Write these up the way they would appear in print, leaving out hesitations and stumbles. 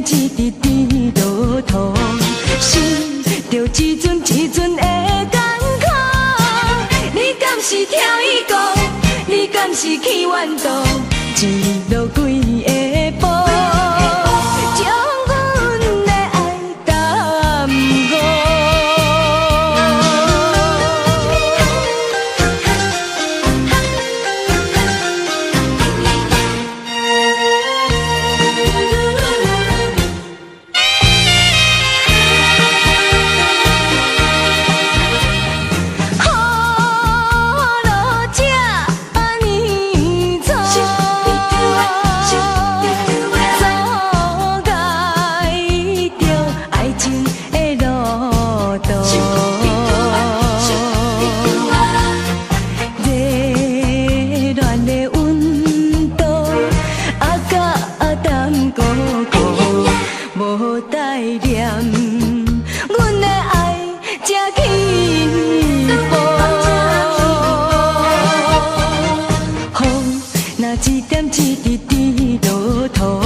一直甜落土，心着一阵一阵的艰苦。你敢是跳伊个？你敢是去怨妒？一路几个步，将阮的爱耽误。无待念，阮的爱才起步。风若一点一滴滴落土，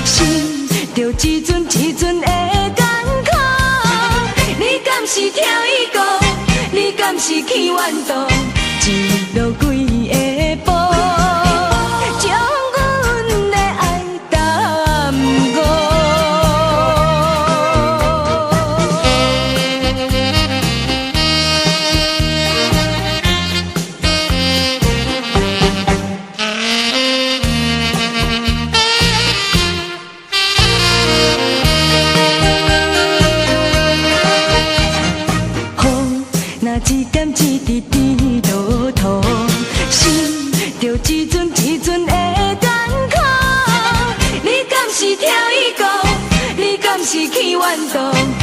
心着一阵一阵的艰苦。你敢是跳伊个？你敢是去怨妒？一路几个步。一点一滴滴落土，心着一阵一阵的艰苦。你敢是跳伊个？你敢是去怨妒？